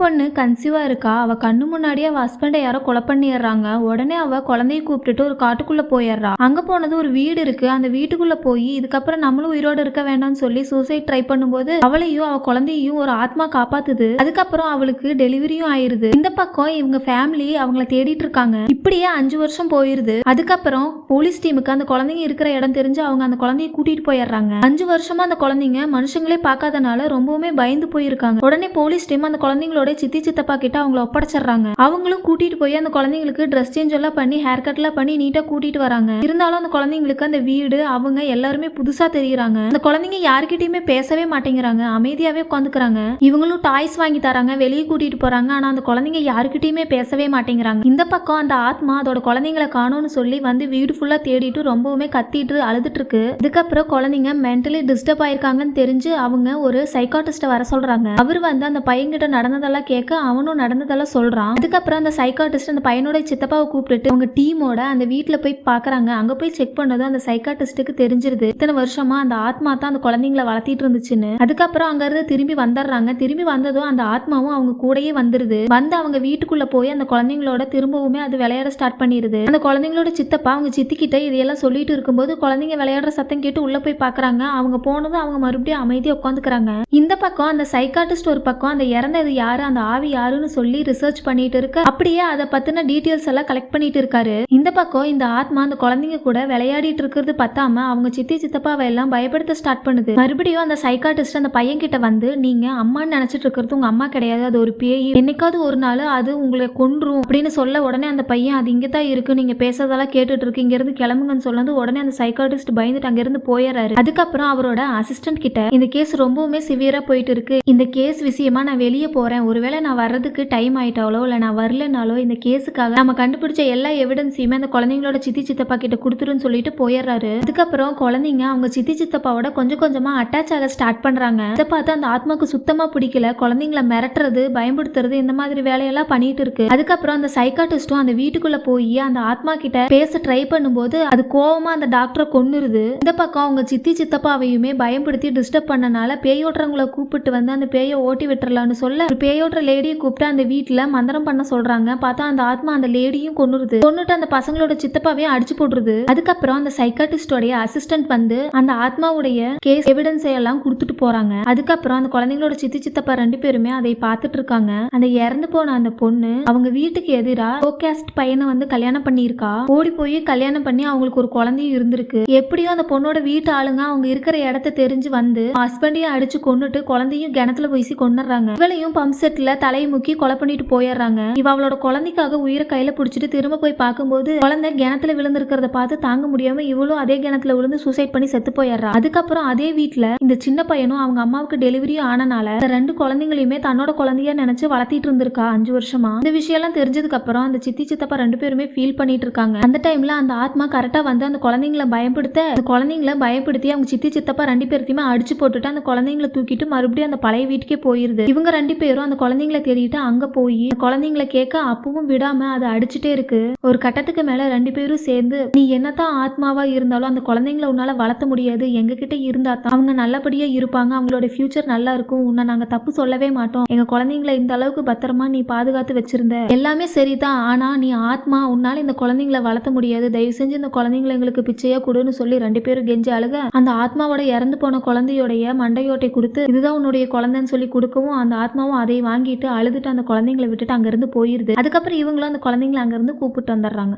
பொண்ணு கன்சீவா இருக்கா. அவ கண்ணு முன்னாடியே அவ ஹஸ்பண்ட யாரோ கொலை பண்ணிடுறாங்க. உடனே அவ குழந்தைய கூப்பிட்டுட்டு ஒரு காட்டுக்குள்ள போயிடுறா. அங்க போனது ஒரு வீடு இருக்கு. அந்த வீட்டுக்குள்ள போய் இதுக்கப்புறம் நம்மளும் உயிரோட இருக்க வேண்டாம்னு சொல்லி சூசைட் ட்ரை பண்ணும்போது அவளையும் அவ குழந்தையும் ஒரு ஆத்மா காப்பாத்துது. அதுக்கப்புறம் அவளுக்கு டெலிவரியும் ஆயிருது. இந்த பக்கம் இவங்க ஃபேமிலி அவங்கள தேடிட்டு இருக்காங்க. இப்படியே 5 வருஷம் போயிருது. அதுக்கப்புறம் போலீஸ் டீமுக்கு அந்த குழந்தைங்க இருக்கிற இடம் தெரிஞ்சு அவங்க அந்த குழந்தைய கூட்டிட்டு போயிடுறாங்க. 5 வருஷமா அந்த குழந்தைங்க மனுஷங்களே பார்க்காதனால ரொம்பவுமே பயந்து போயிருக்காங்க. உடனே போலீஸ் டீம் அந்த குழந்தைங்களோட சித்தி சித்தப்பா கிட்ட அவங்கள ஒப்படைச்சிடுறாங்க. அவங்களும் கூட்டிட்டு போய் அந்த குழந்தைங்களுக்கு ட்ரெஸ் சேஞ்ச் எல்லாம் பண்ணி ஹேர் கட் எல்லாம் பண்ணி நீட்டா கூட்டிட்டு வராங்க. இருந்தாலும் அந்த குழந்தைங்களுக்கு அந்த வீடு அவங்க எல்லாருமே புதுசா தெரியுறாங்க. அந்த குழந்தைங்க யாருக்கிட்டயுமே பேசவே மாட்டேங்கிறாங்க. அமைதியாவே உட்காந்துக்கிறாங்க. இவங்களும் டாய்ஸ் வாங்கி தராங்க, வெளியே கூட்டிட்டு போறாங்க. ஆனா அந்த குழந்தைங்க யாருக்கிட்டயுமே பேசவே மாட்டேங்கிறாங்க. இந்த பக்கம் அந்த ஆத்மா அதோட குழந்தைங்களை காணோம்னு சொல்லி வந்து வீடு ஃபுல்லா தேடிட்டு ரொம்பவுமே கத்திட்டு அழுதுட்டு இருக்கு. இதுக்கப்புறம் குழந்தைங்க மென்டலி டிஸ்டர்ப் ஆயிருக்காங்கன்னு தெரிஞ்சு அவங்க ஒரு சைக்காட்டிஸ்ட வர சொல்றாங்க. அவர் வந்து அந்த பையன்கிட்ட நடந்ததெல்லாம் கேட்க அவனும் நடந்ததெல்லாம் சொல்றான். அதுக்கப்புறம் அந்த சைக்காட்டிஸ்ட் அந்த பையனோட சித்தப்பாவை கூப்பிட்டு அவங்க டீமோட அந்த வீட்டுல போய் பாக்குறாங்க. அங்க போய் செக் பண்ணது அந்த சைக்காட்டிஸ்டுக்கு தெரிஞ்சிருது இத்தனை வருஷமா அந்த ஆத்மா தான் அந்த குழந்தைங்களை வளர்த்திட்டு இருந்துச்சுன்னு. அதுக்கப்புறம் அங்க இருந்து திரும்பி வந்துடுறாங்க. திரும்பி வந்ததும் அந்த ஆத்மாவும் அவங்க கூடயே வந்துருது. வந்து அவங்க வீட்டுக்குள்ள போய் அந்த குழந்தைங்களோட திரும்பவுமே அது விளையாட ஸ்டார்ட் பண்ணிருது. அந்த குழந்தைங்களோட சித்தப்பா அவங்க சித்திக்கிட்ட இதையெல்லாம் சொல்லிட்டு இருக்கும்போது குழந்தைங்க விளையாடுற சத்தம் கேட்டு உள்ள போய் பாக்குறாங்க. அவங்க போனதும் அவங்க மறுபடியும் அமைதியா உட்காந்துக்கிறாங்க. இந்த பக்கம் அந்த சைக்காட்டிஸ்ட் ஒரு பக்கம் அந்த இறந்தது யாரு அந்த ஆவி யாருன்னு சொல்லி ரிசர்ச் பண்ணிட்டு இருக்க, அப்படியே அதை பத்தின டீடைல்ஸ் எல்லாம் கலெக்ட் பண்ணிட்டு இருக்காரு. இந்த பக்கம் இந்த ஆத்மா அந்த குழந்தைங்க கூட விளையாடிட்டு இருக்கிறது பத்தாம அவங்க சித்தி சித்தப்பாவை எல்லாம் பயப்படுத்த ஸ்டார்ட் பண்ணுது. மறுபடியும் அந்த சைக்காட்டிஸ்ட் அந்த பையன் கிட்ட வந்து நீங்க அம்மான்னு நினைச்சிட்டு இருக்கிறது உங்க அம்மா கிடையாது, அது ஒரு பேய், என்னைக்காவது ஒரு நாள் அது உங்களை கொன்றும் அப்படின்னு சொல்ல உடனே அந்த பையன் அது இங்கதான் இருக்கு, நீங்க பேசுறதெல்லாம் கேட்டுட்டு இருக்கு, இங்க இருந்து கிளம்புங்கன்னு சொல்லது உடனே அந்த சைக்காட்டிஸ்ட் பயந்துட்டு அங்க இருந்து போயிடுறாரு. அதுக்கப்புறம் அவரோட அசிஸ்டன்ட் கிட்ட இந்த கேஸ் ரொம்பவுமே சிவியரா போயிட்டு இருக்கு, இந்த கேஸ் விஷயமா நான் வெளியே போறேன், ஒருவேளை நான் வர்றதுக்கு டைம் ஆயிட்டாலோ இல்ல நான் வரலனாலோ இந்த கேஸுக்காக நம்ம கண்டுபிடிச்ச எல்லா எவிடன்ஸையுமே அந்த குழந்தைங்களோட சித்தி சித்தப்பா கிட்ட கொடுத்துருன்னு சொல்லிட்டு போயிடுறாரு. அதுக்கப்புறம் குழந்தைங்க அவங்க சித்தி சித்தப்பாவோட கொஞ்சம் கொஞ்சமா அட்டாச் ஆக ஸ்டார்ட் பண்றாங்க. இதை பார்த்து அந்த ஆத்மாக்கு சுத்தமா பிடிக்கல. குழந்தைங்களை மிரட்டுறது பயன்படுத்துறது இந்த மாதிரி வேலையெல்லாம் பண்ணிட்டு இருக்கு. அதுக்கப்புறம் அந்த சைக்காட்டிஸ்டும் அந்த வீட்டுக்குள்ள போய் அந்த ஆத்மா கிட்ட பேச ட்ரை பண்ணும்போது அது கோவமா அந்த டாக்டரை கொன்னுருது. இந்த பக்கம் அவங்க சித்தி சித்தப்பாவையுமே பயன்படுத்தி டிஸ்டர்ப் பண்ணனால பேயோட்டுறவங்களை கூப்பிட்டு வந்து அந்த பேயை ஓட்டி விட்டுறலான்னு சொல்ல ஒரு பேயோட்டுற லேடியை கூப்பிட்டு அந்த வீட்டுல மந்திரம் பண்ண சொல்றாங்க. பார்த்தா அந்த ஆத்மா அந்த லேடியும் கொன்னுட்டு அந்த பசங்களோட சித்தப்பாவையும் அடிச்சு போட்டுருது. அதுக்கப்புறம் அந்த சைக்காட்டிஸ்டோடைய அசிஸ்டன்ட் வந்து அந்த ஆத்மாவுடைய கேஸ் எவிடன்ஸ் எல்லாம் கொடுத்துட்டு போறாங்க. அதுக்கப்புறம் அந்த குழந்தைங்களோட சித்தி சித்தப்பா 2 பேருமே அதை பார்த்துட்டு இருக்காங்க. அந்த இறந்து போன அந்த பொண்ணு அவங்க வீட்டுக்கு எதிரா கோகாஸ்ட் பையனை வந்து கல்யாணம் பண்ணியிருக்கா. ஓடி போய் கல்யாணம் பண்ணி அவங்களுக்கு ஒரு குழந்தையும் இருந்திருக்கு. எப்படியோ அந்த பொண்ணோட வீட்டு ஆளுங்க அவங்க இருக்கிற இடத்த தெரிஞ்சு வந்து ஹஸ்பண்டையும் அடிச்சு கொன்னுட்டு குழந்தையும் கிணத்துல வீசி கொண்டுறாங்க. இவளையும் பம்ப் செட்ல தலையை முக்கி கொலை பண்ணிட்டு போயிடுறாங்க. இவ அவளோட குழந்தைக்காக உயிரை கையில பிடிச்சிட்டு திரும்ப போய் பார்க்கும்போது குழந்தை கிணத்துல விழுந்திருக்கிறத பார்த்து தாங்க முடியாம இவளும் அதே கிணத்துல விழுந்து சூசைட் பண்ணி செத்து போயிடுறா. அதுக்கப்புறம் அதே வீட்டுல இந்த சின்ன பையனும் அவங்க அம்மாவுக்கு டெலிவரியும் ஆனனால 2 குழந்தைங்களையுமே தன்னோட குழந்தையா நினைச்சு வளர்த்திட்டு இருந்திருக்கா 5 வருஷமா. இந்த விஷயம் எல்லாம் தெரிஞ்சதுக்கு அப்புறம் அந்த சித்தி சித்தப்பா 2 பேருமே ஃபீல் பண்ணிட்டு இருக்காங்க. அந்த டைம்ல அந்த ஆத்மா கரெக்டா வந்து அந்த குழந்தைங்களை பயப்படுத்தி அவங்க சித்தி சித்தப்பா 2 பேர்த்தையுமே அடிச்சு போட்டுட்டு அந்த குழந்தைங்களை தூக்கிட்டு மறுபடியும் அந்த பழைய வீட்டுக்கே போயிருது. இவங்க 2 பேரும் அந்த குழந்தைங்களை தேடிட்டு அங்க போய் குழந்தைங்களை கேட்க அப்பவும் விடாம அதை அடிச்சுட்டே இருக்கு. ஒரு கட்டத்துக்கு மேல 2 பேரும் சேர்ந்து நீ என்னதான் ஆத்மாவா இருந்தாலும் அந்த குழந்தைங்களை உன்னால வளர்த்த முடியாது, எங்க கிட்ட இருந்தா தான் அவங்க நல்லபடியா இருப்பாங்க, அவங்களோட ஃபியூச்சர் நல்லா இருக்கும், உன்னை நாங்க தப்பு சொல்லவே மாட்டோம், எங்க குழந்தைங்களை இந்த அளவுக்கு பத்திரமா நீ பாதுகாத்து வச்சிருந்த எல்லாமே சரிதான், ஆனா நீ ஆத்மா, உன்னால இந்த குழந்தைங்களை வளர்த்த முடியாது, தயவு செஞ்சு இந்த குழந்தைங்களை எங்களுக்கு பிச்சையா கொடுன்னு சொல்லி 2 பேரும் கெஞ்சி அழுக அந்த ஆத்மாவோட இறந்து போன குழந்தையோடைய மண்டையோட்டை கொடுத்து இதுதான் உன்னுடைய குழந்தைன்னு சொல்லி கொடுக்கவும் அந்த ஆத்மாவும் அதை வாங்கிட்டு அழுதுட்டு அந்த குழந்தைங்களை விட்டுட்டு அங்கிருந்து போயிருது. அதுக்கப்புறம் இவங்களும் அந்த குழந்தைங்களை அங்கிருந்து கூப்பிட்டு வந்துடுறாங்க.